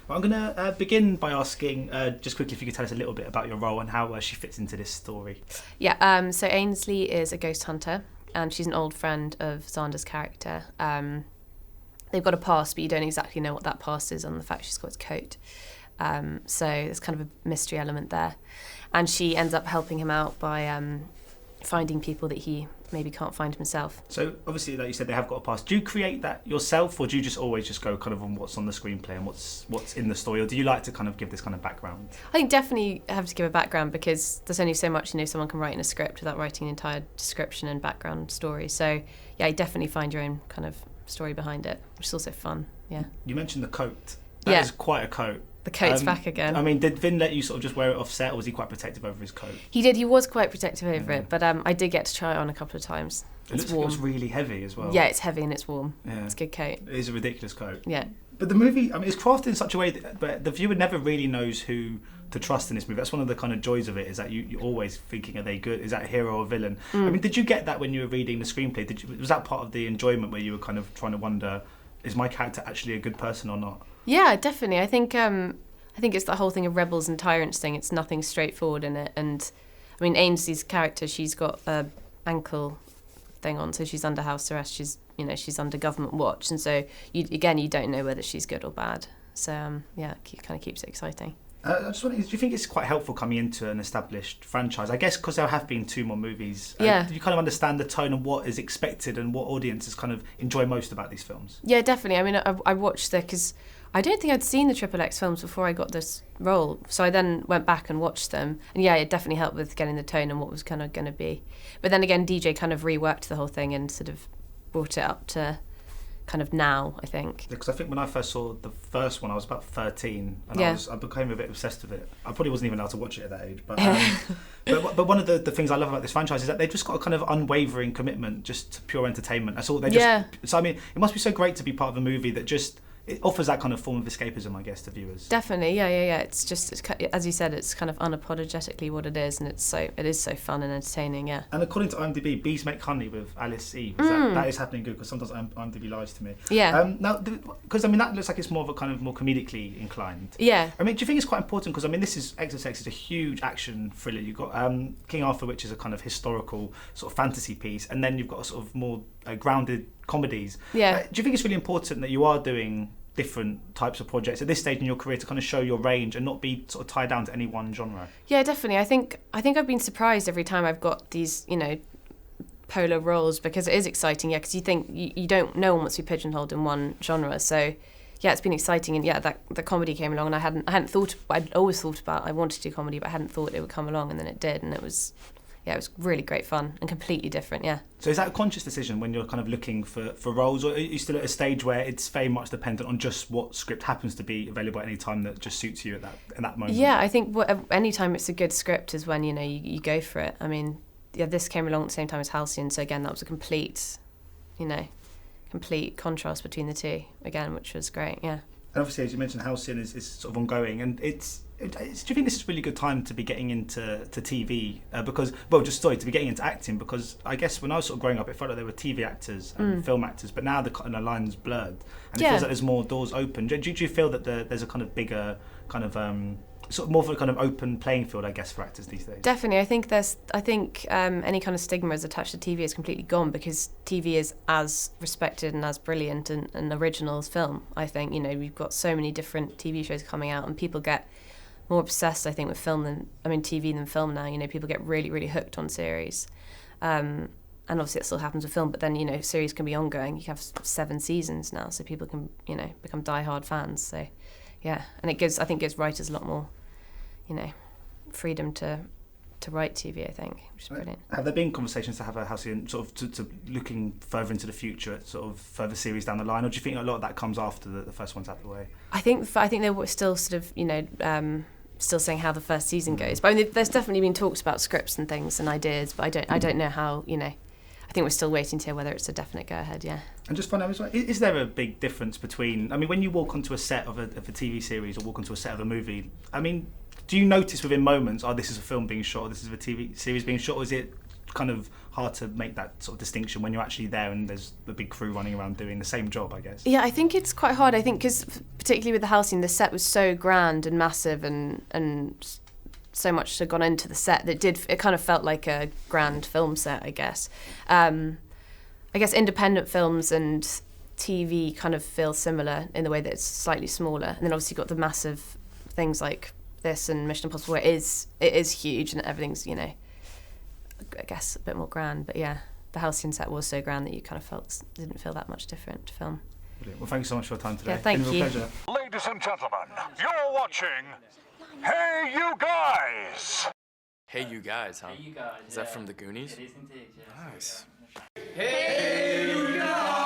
Well, I'm going to begin by asking, just quickly, if you could tell us a little bit about your role and how she fits into this story. Yeah, so Ainsley is a ghost hunter, and she's an old friend of Xander's character. They've got a past, but you don't exactly know what that past is on the fact she's got his coat. So there's kind of a mystery element there. And she ends up helping him out by finding people that he maybe can't find himself. So obviously, like you said, they have got a past. Do you create that yourself, or do you just always just go kind of on what's on the screenplay and what's in the story, or do you like to kind of give this kind of background? I think definitely have to give a background, because there's only so much someone can write in a script without writing an entire description and background story. So yeah, you definitely find your own kind of story behind it, which is also fun. Yeah. You mentioned the coat. That is quite a coat. The coat's back again. I mean, did Vin let you sort of just wear it off set, or was he quite protective over his coat? He did. He was quite protective over it, but I did get to try it on a couple of times. It looks like it was really heavy as well. Yeah, it's heavy and it's warm. Yeah. It's a good coat. It is a ridiculous coat. Yeah. But the movie, I mean, it's crafted in such a way that but the viewer never really knows who to trust in this movie. That's one of the kind of joys of it, is that you're always thinking, are they good? Is that a hero or a villain? I mean, did you get that when you were reading the screenplay? Was that part of the enjoyment where you were kind of trying to wonder, is my character actually a good person or not? Yeah, definitely. I think it's the whole thing of rebels and tyrants thing. It's nothing straightforward in it. And I mean, Ainsley's character, she's got a ankle thing on, so she's under house arrest. She's under government watch, and so you don't know whether she's good or bad. So it kind of keeps it exciting. I just wonder, do you think it's quite helpful coming into an established franchise? I guess because there have been 2 more movies. Do you kind of understand the tone and what is expected and what audiences kind of enjoy most about these films? Yeah, definitely. I mean, I watched because I don't think I'd seen the XXX films before I got this role. So I then went back and watched them. And yeah, it definitely helped with getting the tone and what was kind of going to be. But then again, DJ kind of reworked the whole thing and sort of brought it up to kind of now, I think. Because I think when I first saw the first one, I was about 13, and I became a bit obsessed with it. I probably wasn't even allowed to watch it at that age. But one of the things I love about this franchise is that they've just got a kind of unwavering commitment just to pure entertainment. That's all. So I mean, it must be so great to be part of a movie that just it offers that kind of form of escapism, I guess, to viewers. Definitely, yeah. It's as you said, it's kind of unapologetically what it is, and it is so fun and entertaining, yeah. And according to IMDb, Bees Make Honey with Alice Eve, that is happening good, because sometimes IMDb lies to me. Yeah. Now, because I mean, that looks like it's more of a kind of more comedically inclined. Yeah. I mean, do you think it's quite important? Because I mean, xXx is a huge action thriller. You've got King Arthur, which is a kind of historical sort of fantasy piece, and then you've got a sort of more grounded comedies. Yeah. Do you think it's really important that you are doing different types of projects at this stage in your career to kind of show your range and not be sort of tied down to any one genre? Yeah, definitely. I think I've been surprised every time I've got these, polar roles, because it is exciting, because you think you don't, no one wants to be pigeonholed in one genre. So yeah, it's been exciting, and that the comedy came along, and I hadn't thought, I'd always thought about, I wanted to do comedy, but I hadn't thought it would come along, and then it did, and it was really great fun and completely different, yeah. So is that a conscious decision when you're kind of looking for roles, or are you still at a stage where it's very much dependent on just what script happens to be available at any time that just suits you at that moment? Yeah, I think any time it's a good script is when, you go for it. I mean, yeah, this came along at the same time as Halcyon, so again, that was a complete contrast between the two, again, which was great, yeah. And obviously, as you mentioned, Halcyon is sort of ongoing, and do you think this is a really good time to be getting into TV? To be getting into acting, because I guess when I was sort of growing up, it felt like there were TV actors and film actors, but now the kind of line's blurred, and it feels like there's more doors open. Do you feel that there's a kind of bigger kind of sort of more of a kind of open playing field, I guess, for actors these days? Definitely. I think any kind of stigma is attached to TV is completely gone, because TV is as respected and as brilliant and original as film. I think, we've got so many different TV shows coming out, and people get more obsessed, I think, with TV than film now. People get really, really hooked on series. And obviously it still happens with film, but then, series can be ongoing. You have 7 seasons now, so people can, become diehard fans. So, yeah. And I think it gives writers a lot more, freedom to write TV, I think, which is brilliant. Have there been conversations to have a Halcyon sort of to looking further into the future at sort of further series down the line, or do you think a lot of that comes after the first one's out of the way? I think they were still sort of, still saying how the first season goes. But I mean, there's definitely been talks about scripts and things and ideas, but I don't know how, I think we're still waiting to hear whether it's a definite go-ahead, yeah. And just find out, is there a big difference between, when you walk onto a set of a TV series or walk onto a set of a movie, do you notice within moments, this is a film being shot, or this is a TV series being shot, or is it kind of hard to make that sort of distinction when you're actually there and there's the big crew running around doing the same job, I guess. Yeah, I think it's quite hard. I think because particularly with the Halcyon, the set was so grand and massive and so much had gone into the set that it kind of felt like a grand film set, I guess. I guess independent films and TV kind of feel similar in the way that it's slightly smaller. And then obviously you've got the massive things like this and Mission Impossible where it is huge and everything's, you know, I guess a bit more grand. But yeah, the Halcyon set was so grand that you kind of didn't feel that much different to film. Brilliant. Well, thank you so much for your time today. Yeah, thank you. Pleasure. Ladies and gentlemen, you're watching Hey You Guys! Hey You Guys, huh? Hey, you guys. Is that from the Goonies? It is indeed, yeah. Nice. Hey, you guys!